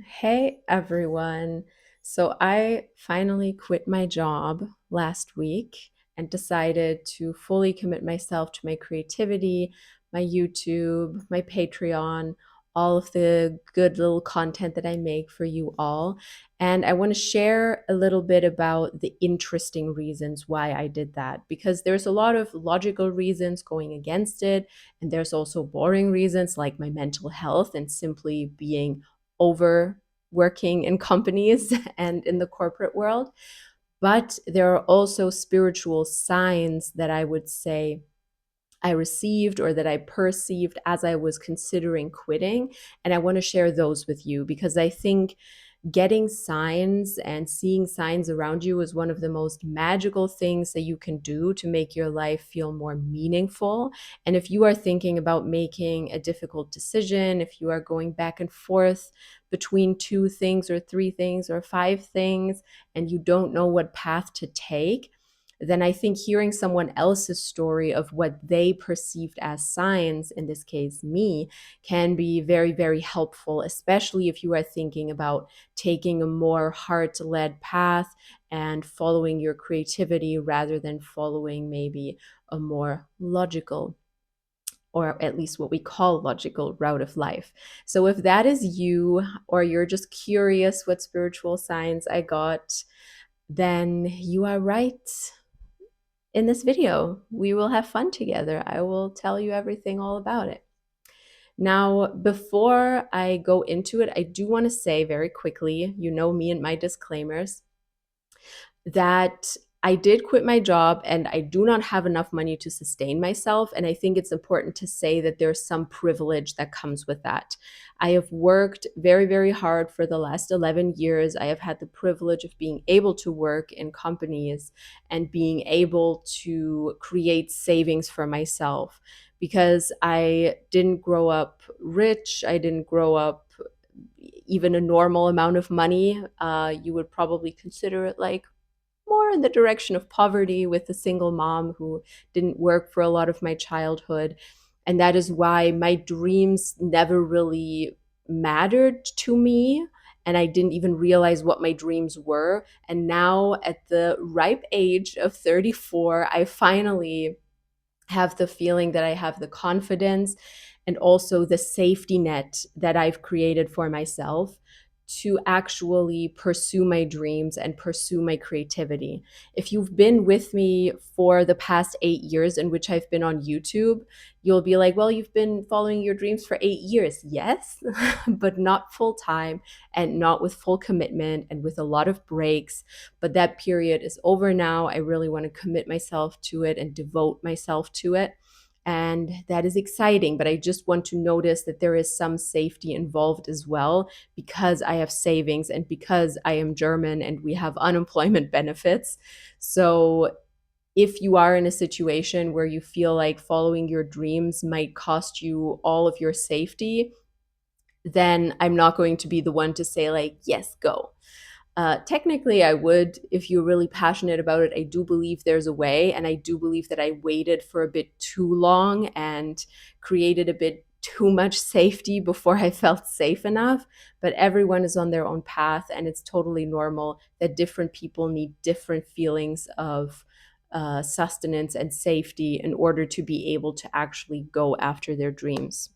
Hey everyone. So I finally quit my job last week and decided to fully commit myself to my creativity, my YouTube, my Patreon, all of the good little content that I make for you all. And I want to share a little bit about the interesting reasons why I did that, because there's a lot of logical reasons going against it. And there's also boring reasons like my mental health and simply being over working in companies and in the corporate world. But there are also spiritual signs that I would say I received or that I perceived as I was considering quitting. And I want to share those with you because I think getting signs and seeing signs around you is one of the most magical things that you can do to make your life feel more meaningful. And if you are thinking about making a difficult decision, if you are going back and forth between two things or three things or five things, and you don't know what path to take, then I think hearing someone else's story of what they perceived as signs, in this case, me, can be very, very helpful, especially if you are thinking about taking a more heart led path and following your creativity rather than following maybe a more logical, or at least what we call logical, route of life. So if that is you, or you're just curious what spiritual signs I got, then you are right. In this video, we will have fun together. I will tell you everything all about it. Now, before I go into it, I do want to say very quickly, you know me and my disclaimers, that I did quit my job and I do not have enough money to sustain myself. And I think it's important to say that there's some privilege that comes with that. I have worked very, very hard for the last 11 years. I have had the privilege of being able to work in companies and being able to create savings for myself because I didn't grow up rich. I didn't grow up even a normal amount of money. You would probably consider it like more in the direction of poverty, with a single mom who didn't work for a lot of my childhood. And that is why my dreams never really mattered to me. And I didn't even realize what my dreams were. And now, at the ripe age of 34, I finally have the feeling that I have the confidence and also the safety net that I've created for myself to actually pursue my dreams and pursue my creativity. If you've been with me for the past 8 years in which I've been on YouTube, you'll be like, well, you've been following your dreams for 8 years. Yes, but not full time and not with full commitment and with a lot of breaks. But that period is over now. I really want to commit myself to it and devote myself to it. And that is exciting. But I just want to notice that there is some safety involved as well, because I have savings and because I am German and we have unemployment benefits. So if you are in a situation where you feel like following your dreams might cost you all of your safety, then I'm not going to be the one to say, like, yes, go. Technically, I would, if you're really passionate about it. I do believe there's a way, and I do believe that I waited for a bit too long and created a bit too much safety before I felt safe enough. But everyone is on their own path, and it's totally normal that different people need different feelings of sustenance and safety in order to be able to actually go after their dreams.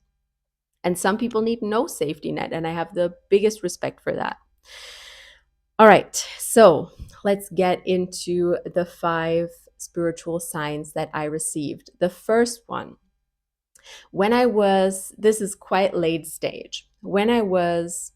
And some people need no safety net, and I have the biggest respect for that. All right, so let's get into the 5 spiritual signs that I received. The first one, this is quite late stage. When I was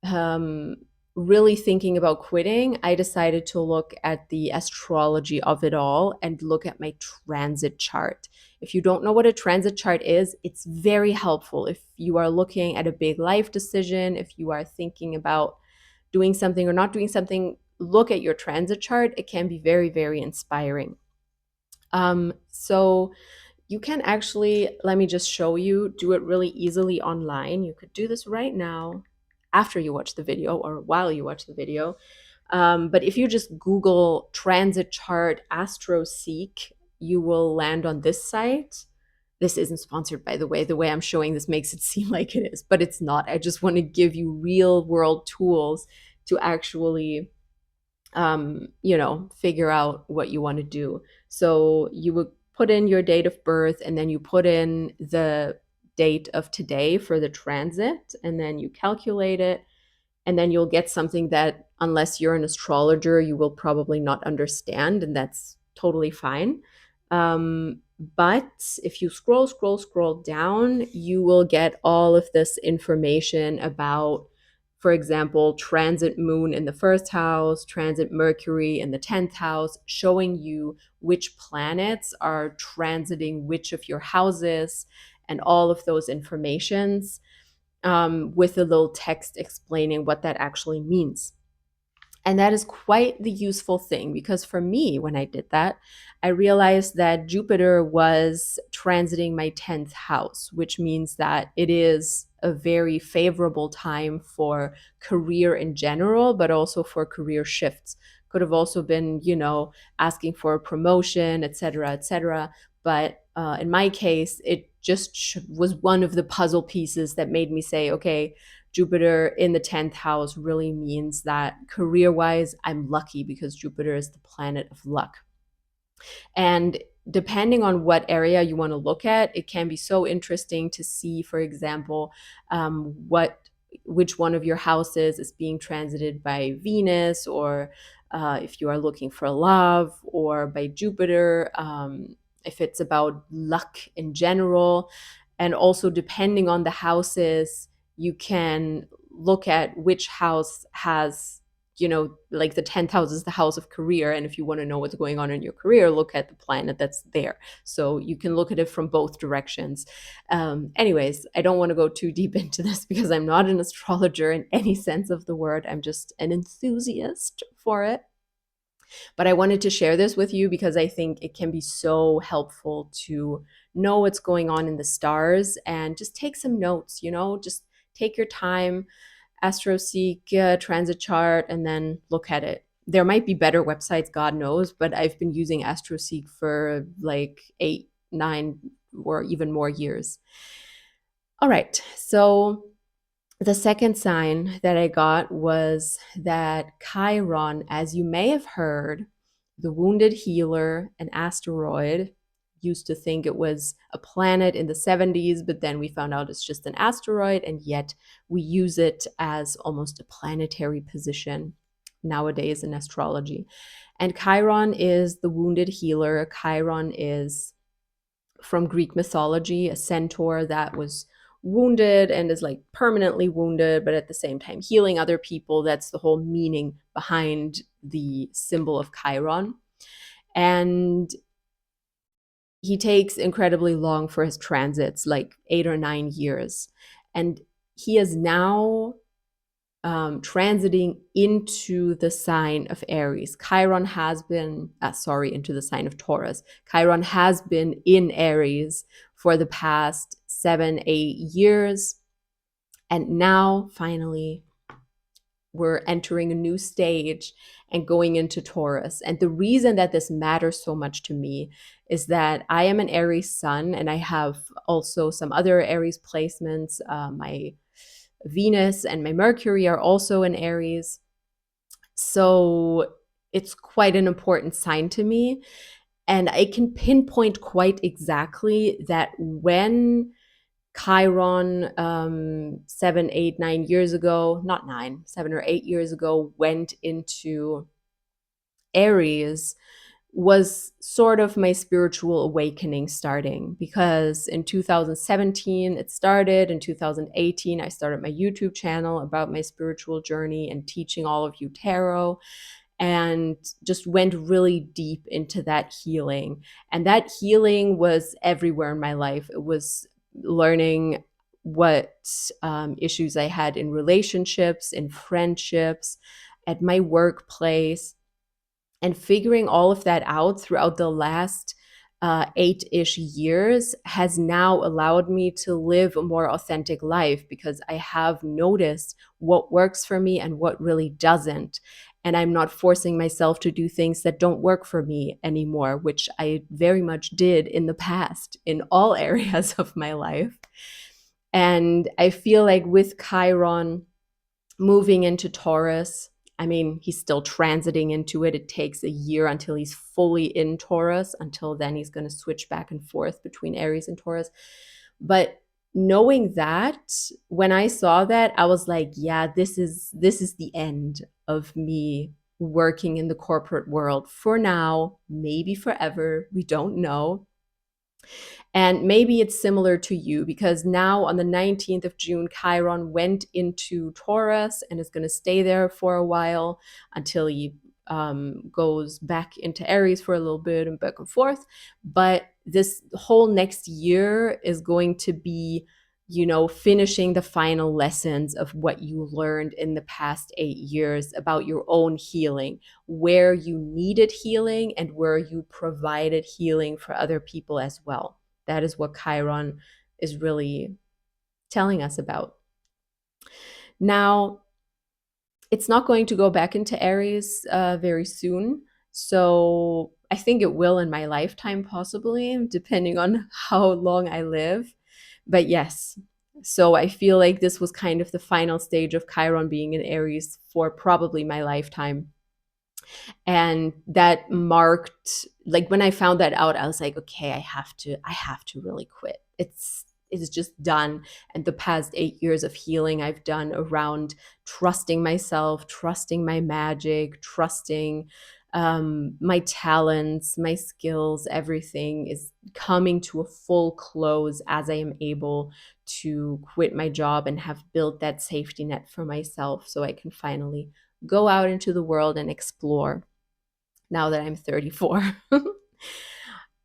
um, really thinking about quitting, I decided to look at the astrology of it all and look at my transit chart. If you don't know what a transit chart is, it's very helpful if you are looking at a big life decision, if you are thinking about doing something or not doing something. Look at your transit chart. It can be very, very inspiring. So you can actually, let me just show you, do it really easily online. You could do this right now after you watch the video or while you watch the video. But if you just Google transit chart astro seek, you will land on this site. This isn't sponsored, by the way. The way I'm showing this makes it seem like it is, but it's not. I just want to give you real world tools to actually figure out what you want to do. So you would put in your date of birth, and then you put in the date of today for the transit, and then you calculate it, and then you'll get something that, unless you're an astrologer, you will probably not understand, and that's totally fine. But if you scroll down, you will get all of this information about, for example, transit moon in the first house, transit Mercury in the 10th house, showing you which planets are transiting which of your houses, and all of those informations, with a little text explaining what that actually means. And that is quite the useful thing, because for me, when I did that, I realized that Jupiter was transiting my 10th house, which means that it is a very favorable time for career in general, but also for career shifts. Could have also been, asking for a promotion, et cetera, et cetera. But in my case, it just was one of the puzzle pieces that made me say, okay, Jupiter in the 10th house really means that career wise, I'm lucky, because Jupiter is the planet of luck. And depending on what area you want to look at, it can be so interesting to see, for example, which one of your houses is being transited by Venus, or if you are looking for love, or by Jupiter, if it's about luck in general. And also, depending on the houses, you can look at which house has, like the 10th house is the house of career. And if you want to know what's going on in your career, look at the planet that's there. So you can look at it from both directions. Anyways, I don't want to go too deep into this, because I'm not an astrologer in any sense of the word. I'm just an enthusiast for it. But I wanted to share this with you because I think it can be so helpful to know what's going on in the stars, and just take some notes, just take your time, AstroSeek transit chart, and then look at it. There might be better websites, God knows, but I've been using AstroSeek for like 8, 9, or even more years. All right, so the second sign that I got was that Chiron, as you may have heard, the wounded healer, an asteroid, used to think it was a planet in the 70s, but then we found out it's just an asteroid, and yet we use it as almost a planetary position nowadays in astrology. And Chiron is the wounded healer. Chiron is, from Greek mythology, a centaur that was wounded and is like permanently wounded, but at the same time healing other people. That's the whole meaning behind the symbol of Chiron. And he takes incredibly long for his transits, like 8 or 9 years. And he is now transiting into the sign of Aries. Chiron has been, into the sign of Taurus. Chiron has been in Aries for the past 7, 8 years. And now, finally, we're entering a new stage and going into Taurus. And the reason that this matters so much to me is that I am an Aries sun, and I have also some other Aries placements. My Venus and my Mercury are also in Aries. So it's quite an important sign to me. And I can pinpoint quite exactly that when Chiron, 7, 8, 9 years ago, not 9, 7 or 8 years ago, went into Aries, was sort of my spiritual awakening starting, because in 2017 it started. In 2018 I started my YouTube channel about my spiritual journey and teaching all of you tarot, and just went really deep into that healing. And that healing was everywhere in my life. It was learning what issues I had in relationships, in friendships, at my workplace, and figuring all of that out throughout the last 8-ish years has now allowed me to live a more authentic life because I have noticed what works for me and what really doesn't. And I'm not forcing myself to do things that don't work for me anymore, which I very much did in the past in all areas of my life. And I feel like with Chiron moving into Taurus, I mean, he's still transiting into it. It takes a year until he's fully in Taurus. Until then, he's going to switch back and forth between Aries and Taurus. But knowing that, when I saw that, I was like, yeah, this is the end of me working in the corporate world for now, maybe forever. We don't know. And maybe it's similar to you because now on the 19th of June, Chiron went into Taurus and is going to stay there for a while until he goes back into Aries for a little bit and back and forth. But this whole next year is going to be, finishing the final lessons of what you learned in the past 8 years about your own healing, where you needed healing and where you provided healing for other people as well. That is what Chiron is really telling us about. Now, it's not going to go back into Aries very soon. So I think it will in my lifetime, possibly, depending on how long I live. But yes, so I feel like this was kind of the final stage of Chiron being in Aries for probably my lifetime. And that marked, like when I found that out, I was like, okay, I have to really quit. It's just done. And the past 8 years of healing I've done around trusting myself, trusting my magic, trusting my talents, my skills, everything is coming to a full close as I am able to quit my job and have built that safety net for myself so I can finally go out into the world and explore now that I'm 34.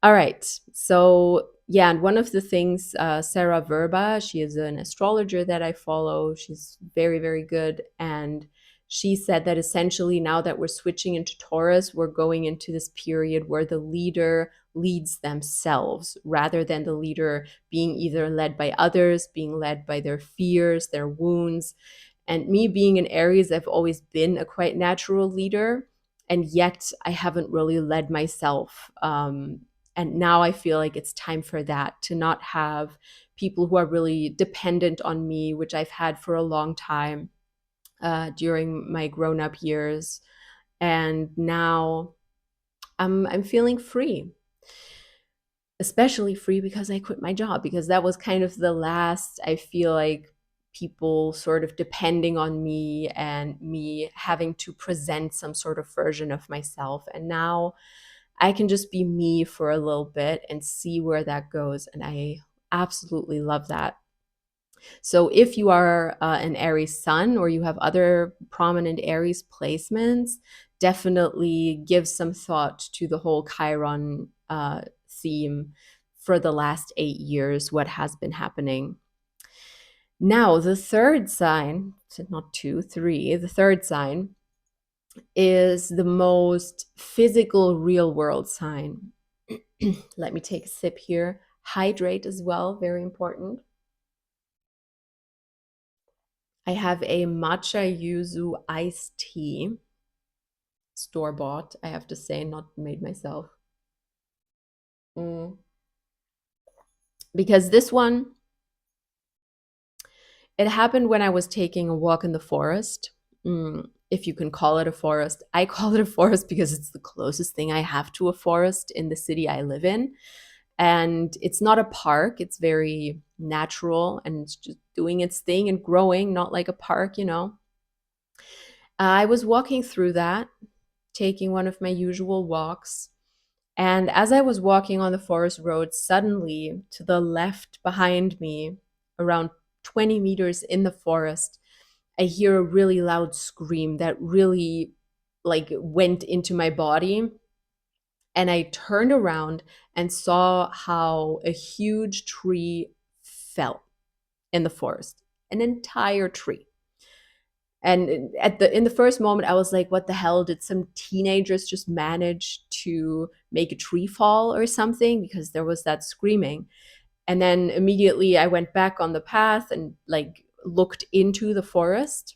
All right. So, yeah, and one of the things, Sarah Verba, she is an astrologer that I follow. She's very, very good. And she said that essentially now that we're switching into Taurus, we're going into this period where the leader leads themselves rather than the leader being either led by others, being led by their fears, their wounds. And me being in Aries, I've always been a quite natural leader, and yet I haven't really led myself. And now I feel like it's time for that, to not have people who are really dependent on me, which I've had for a long time during my grown up years. And now I'm feeling free, especially free because I quit my job, because that was kind of the last, I feel like, people sort of depending on me and me having to present some sort of version of myself. And now I can just be me for a little bit and see where that goes. And I absolutely love that. So if you are an Aries sun or you have other prominent Aries placements, definitely give some thought to the whole Chiron theme for the last 8 years, what has been happening. Now, the third sign, not two, three, the third sign is the most physical, real world sign. Let me take a sip here. Hydrate as well, very important. I have a matcha yuzu iced tea, store bought, I have to say, not made myself. Mm. Because this one, it happened when I was taking a walk in the forest. If you can call it a forest. I call it a forest because it's the closest thing I have to a forest in the city I live in. And it's not a park, it's very natural and it's just doing its thing and growing, not like a park. I was walking through that, taking one of my usual walks. And as I was walking on the forest road, suddenly to the left behind me, around 20 meters in the forest, I hear a really loud scream that really like went into my body. And I turned around and saw how a huge tree fell in the forest, an entire tree. And in the first moment, I was like, "What the hell? Did some teenagers just manage to make a tree fall or something because there was that screaming. And then immediately I went back on the path and like looked into the forest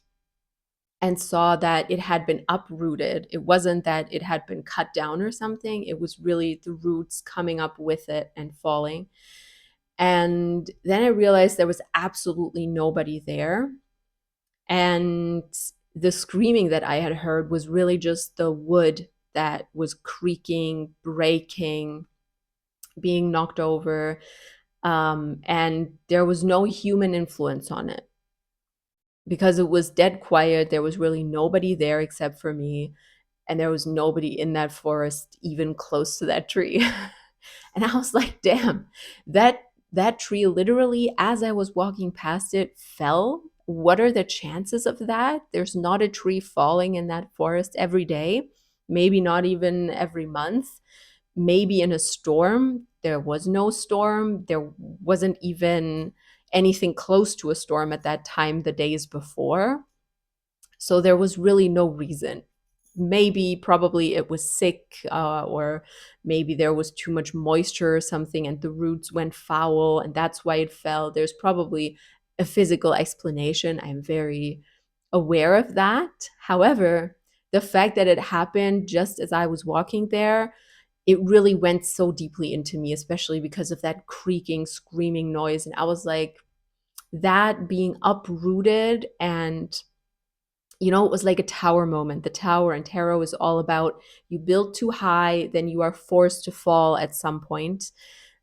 and saw that it had been uprooted. It wasn't that it had been cut down or something. It was really the roots coming up with it and falling. And then I realized there was absolutely nobody there. And the screaming that I had heard was really just the wood that was creaking, breaking, being knocked over. And there was no human influence on it because it was dead quiet. There was really nobody there except for me. And there was nobody in that forest even close to that tree. And I was like, damn, that that tree literally, as I was walking past it, fell. What are the chances of that? There's not a tree falling in that forest every day, maybe not even every month, maybe in a storm. There was no storm. There wasn't even anything close to a storm at that time the days before. So there was really no reason. Maybe, probably it was sick, or maybe there was too much moisture or something, and the roots went foul, and that's why it fell. There's probably a physical explanation. I'm very aware of that. However, the fact that it happened just as I was walking there, it really went so deeply into me, especially because of that creaking, screaming noise. And I was like, that being uprooted and it was like a tower moment. The tower and tarot is all about you build too high, then you are forced to fall at some point.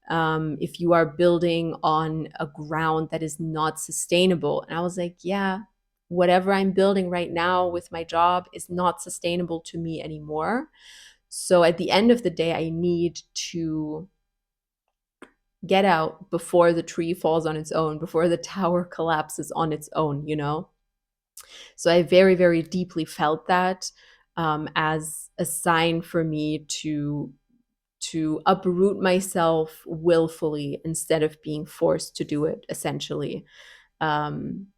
If you are building on a ground that is not sustainable. And I was like, yeah, whatever I'm building right now with my job is not sustainable to me anymore. So at the end of the day, I need to get out before the tree falls on its own, before the tower collapses on its own. So I very, very deeply felt that as a sign for me to uproot myself willfully instead of being forced to do it, essentially. Um,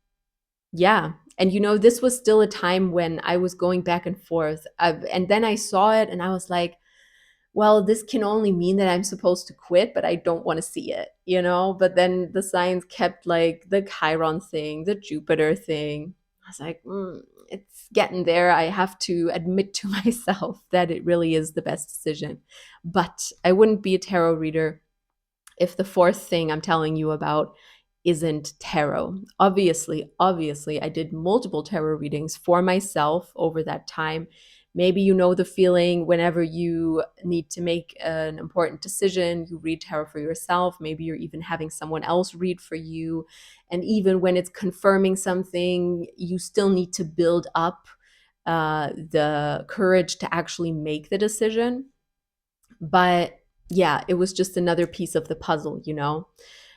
yeah. And this was still a time when I was going back and forth. And then I saw it and I was like, well, this can only mean that I'm supposed to quit, but I don't want to see it. But then the signs kept like the Chiron thing, the Jupiter thing. I was like, it's getting there. I have to admit to myself that it really is the best decision. But I wouldn't be a tarot reader if the fourth thing I'm telling you about isn't tarot. Obviously, I did multiple tarot readings for myself over that time. Maybe you know the feeling whenever you need to make an important decision, you read tarot for yourself. Maybe you're even having someone else read for you. And even when it's confirming something, you still need to build up the courage to actually make the decision. But yeah, it was just another piece of the puzzle.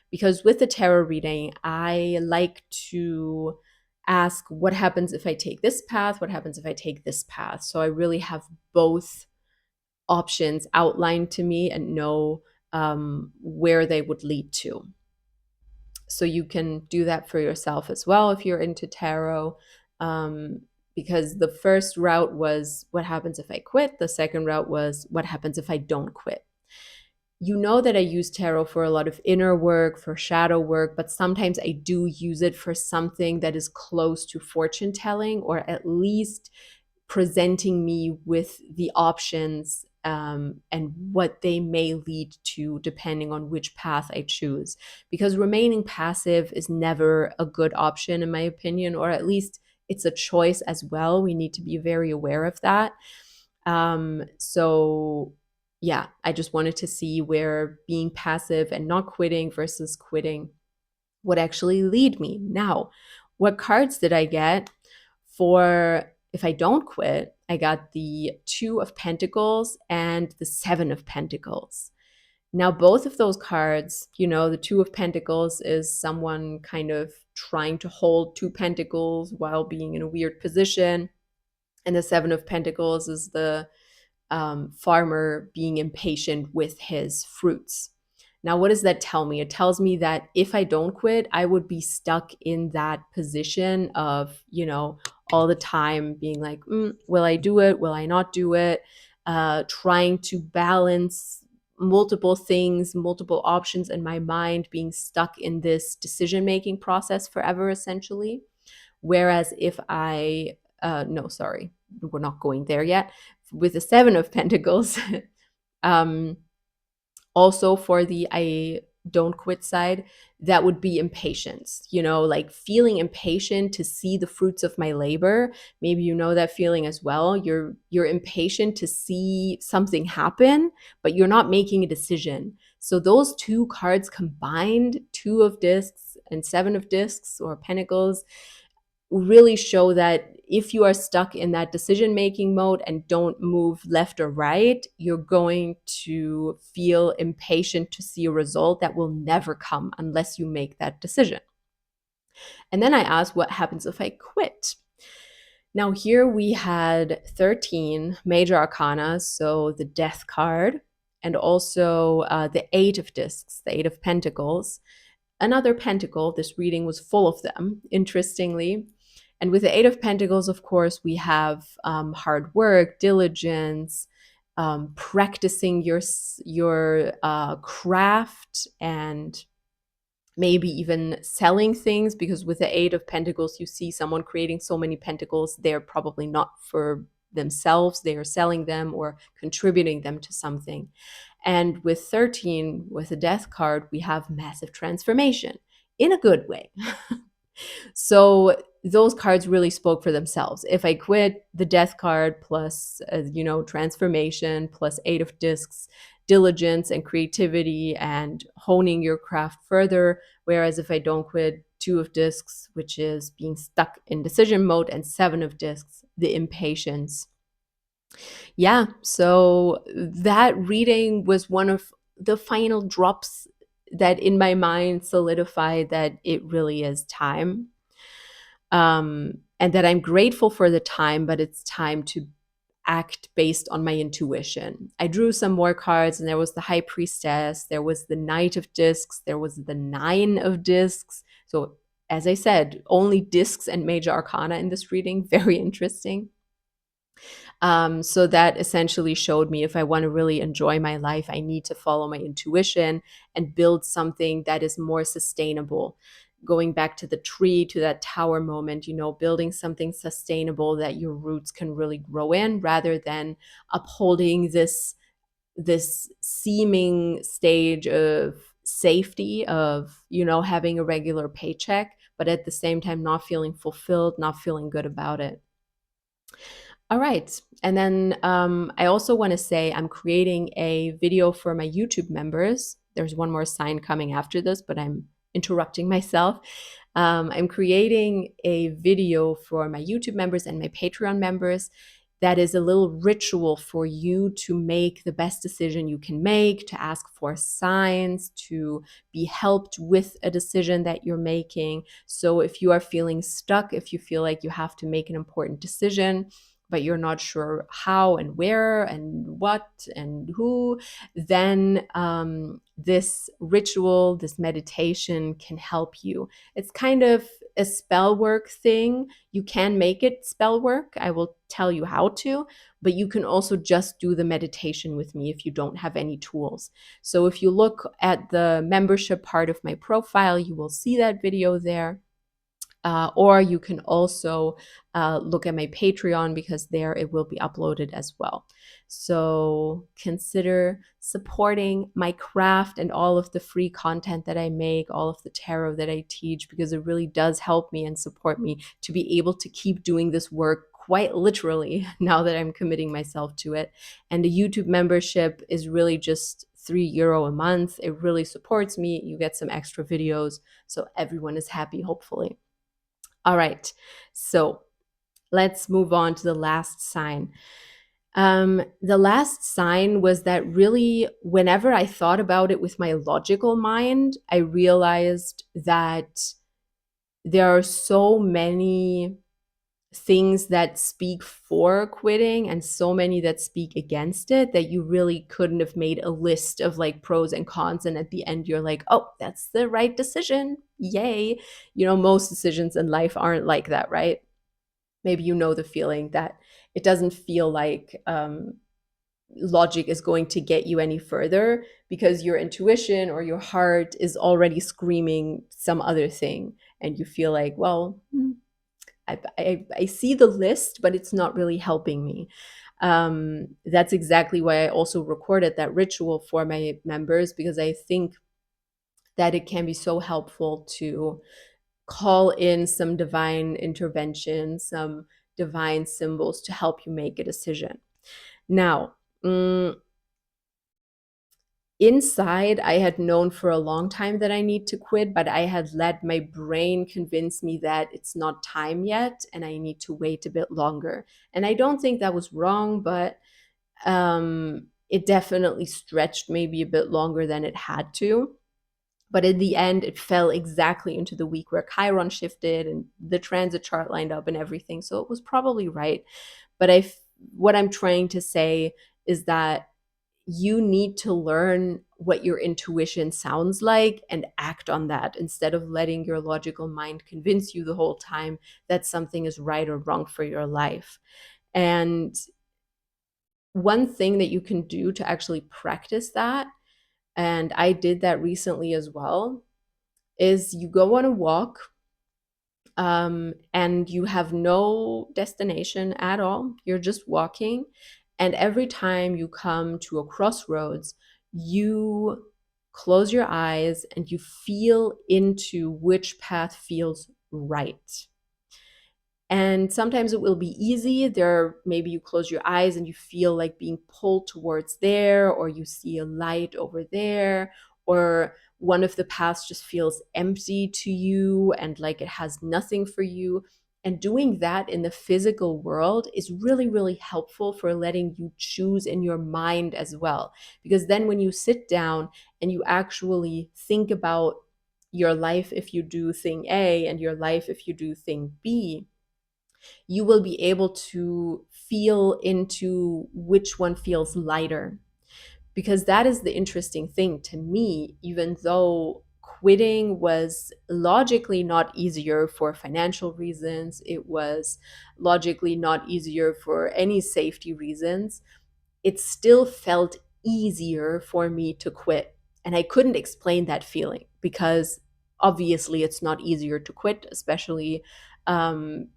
Because with the tarot reading, I like to ask what happens if I take this path? What happens if I take this path? So I really have both options outlined to me and know where they would lead to. So you can do that for yourself as well if you're into tarot. Um, because the first route was what happens if I quit? The second route was what happens if I don't quit? You know that I use tarot for a lot of inner work, for shadow work, but sometimes I do use it for something that is close to fortune telling, or at least presenting me with the options and what they may lead to depending on which path I choose. Because remaining passive is never a good option, in my opinion, or at least it's a choice as well. We need to be very aware of that. So yeah, I just wanted to see where being passive and not quitting versus quitting would actually lead me. Now, what cards did I get for if I don't quit? I got the Two of Pentacles and the Seven of Pentacles. Now, both of those cards, the Two of Pentacles is someone kind of trying to hold two pentacles while being in a weird position. And the Seven of Pentacles is the farmer being impatient with his fruits. Now, what does that tell me? It tells me that if I don't quit, I would be stuck in that position of, all the time being like, will I do it? Will I not do it? trying to balance multiple things, multiple options in my mind, being stuck in this decision making process forever, essentially. Whereas if no, sorry, we're not going there yet. With the Seven of Pentacles, um, also for the I don't quit side, that would be impatience, like feeling impatient to see the fruits of my labor. Maybe you know that feeling as well. You're impatient to see something happen, but you're not making a decision. So those two cards combined, Two of Discs and Seven of Discs or Pentacles, really show that if you are stuck in that decision making mode and don't move left or right, you're going to feel impatient to see a result that will never come unless you make that decision. And then I asked, what happens if I quit? Now, here we had 13 major arcana, so the Death card, and also the Eight of Discs, the Eight of Pentacles. Another pentacle, this reading was full of them, interestingly. And with the Eight of Pentacles, of course, we have hard work, diligence, practicing your craft, and maybe even selling things, because with the Eight of Pentacles, you see someone creating so many pentacles, they're probably not for themselves, they are selling them or contributing them to something. And with 13, with the Death card, we have massive transformation in a good way. So those cards really spoke for themselves. If I quit, the Death card plus, transformation plus Eight of Discs, diligence and creativity and honing your craft further. Whereas if I don't quit, Two of Discs, which is being stuck in decision mode, and Seven of Discs, the impatience. Yeah, so that reading was one of the final drops that in my mind solidified that it really is time. And that I'm grateful for the time, but it's time to act based on my intuition. I drew some more cards, and there was the High Priestess, there was the Knight of Discs, there was the Nine of Discs. So, as I said, only discs and major arcana in this reading. Very interesting. So that essentially showed me if I want to really enjoy my life, I need to follow my intuition and build something that is more sustainable. Going back to the tree, to that tower moment, building something sustainable that your roots can really grow in, rather than upholding this seeming stage of safety of having a regular paycheck, but at the same time not feeling fulfilled, not feeling good about it. All right. And then I also want to say I'm creating a video for my YouTube members. There's one more sign coming after this, but I'm interrupting myself. I'm creating a video for my YouTube members and my Patreon members that is a little ritual for you to make the best decision you can make, to ask for signs, to be helped with a decision that you're making. So if you are feeling stuck, if you feel like you have to make an important decision, but you're not sure how and where and what and who, then this ritual, this meditation can help you. It's kind of a spell work thing. You can make it spell work. I will tell you how to, but you can also just do the meditation with me if you don't have any tools. So if you look at the membership part of my profile, you will see that video there. Or you can also look at my Patreon, because there it will be uploaded as well. So consider supporting my craft and all of the free content that I make, all of the tarot that I teach, because it really does help me and support me to be able to keep doing this work quite literally now that I'm committing myself to it. And the YouTube membership is really just €3 a month. It really supports me. You get some extra videos, so everyone is happy, hopefully. All right, so let's move on to the last sign. The last sign was that really, whenever I thought about it with my logical mind, I realized that there are so many things that speak for quitting and so many that speak against it, that you really couldn't have made a list of like pros and cons, and at the end you're like, oh, that's the right decision, yay. Most decisions in life aren't like that, right? Maybe the feeling that it doesn't feel like logic is going to get you any further, because your intuition or your heart is already screaming some other thing, and you feel like, well, I see the list, but it's not really helping me. That's exactly why I also recorded that ritual for my members, because I think that it can be so helpful to call in some divine intervention, some divine symbols to help you make a decision. Now, inside, I had known for a long time that I need to quit, but I had let my brain convince me that it's not time yet and I need to wait a bit longer. And I don't think that was wrong, but it definitely stretched maybe a bit longer than it had to. But in the end, it fell exactly into the week where Chiron shifted and the transit chart lined up and everything. So it was probably right. But what I'm trying to say is that you need to learn what your intuition sounds like and act on that, instead of letting your logical mind convince you the whole time that something is right or wrong for your life. And one thing that you can do to actually practice that, and I did that recently as well, is you go on a walk, and you have no destination at all. You're just walking. And every time you come to a crossroads, you close your eyes and you feel into which path feels right. And sometimes it will be easy. Maybe you close your eyes and you feel like being pulled towards there, or you see a light over there, or one of the paths just feels empty to you and like it has nothing for you. And doing that in the physical world is really, really helpful for letting you choose in your mind as well. Because then when you sit down and you actually think about your life if you do thing A and your life if you do thing B, you will be able to feel into which one feels lighter. Because that is the interesting thing to me, even though quitting was logically not easier for financial reasons, it was logically not easier for any safety reasons, it still felt easier for me to quit. And I couldn't explain that feeling, because obviously it's not easier to quit, especially in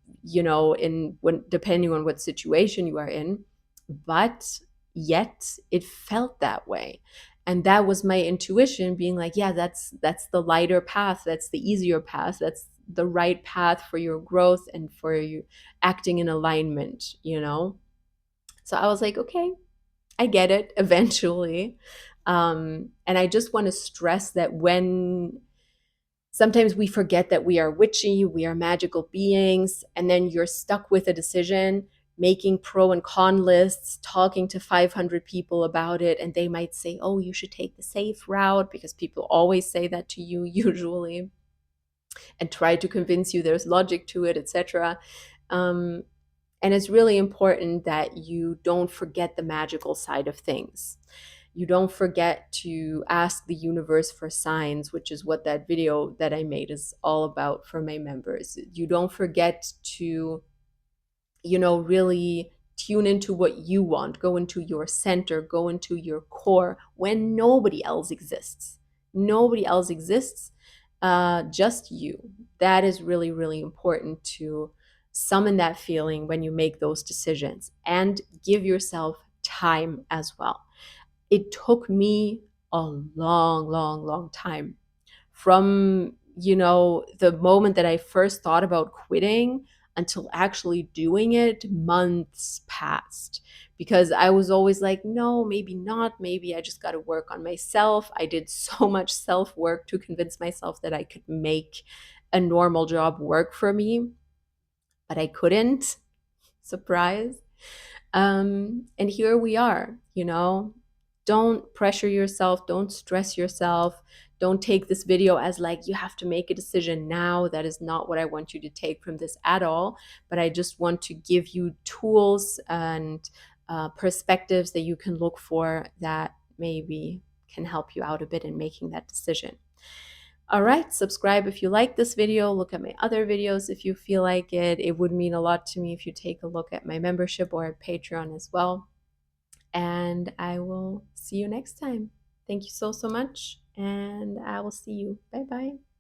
when depending on what situation you are in. But yet it felt that way. And that was my intuition being like, yeah, that's the lighter path, that's the easier path, that's the right path for your growth and for you acting in alignment. So I was like, okay, I get it eventually. And I just want to stress that when sometimes we forget that we are witchy, we are magical beings, and then you're stuck with a decision, making pro and con lists, talking to 500 people about it, and they might say, oh, you should take the safe route, because people always say that to you usually, and try to convince you there's logic to it, etc. And it's really important that you don't forget the magical side of things. You don't forget to ask the universe for signs, which is what that video that I made is all about for my members. You don't forget to, really tune into what you want, go into your center, go into your core when nobody else exists. Nobody else exists, just you. That is really, really important to summon that feeling when you make those decisions, and give yourself time as well. It took me a long, long, long time from, the moment that I first thought about quitting until actually doing it. Months passed, because I was always like, no, maybe not. Maybe I just got to work on myself. I did so much self work to convince myself that I could make a normal job work for me, but I couldn't. Surprise. And here we are. Don't pressure yourself, don't stress yourself, don't take this video as like you have to make a decision now. That is not what I want you to take from this at all. But I just want to give you tools and perspectives that you can look for that maybe can help you out a bit in making that decision. All right, subscribe if you like this video. Look at my other videos if you feel like it. It would mean a lot to me if you take a look at my membership or at Patreon as well. and I will see you next time. Thank you so, so much, and I will see you. Bye bye.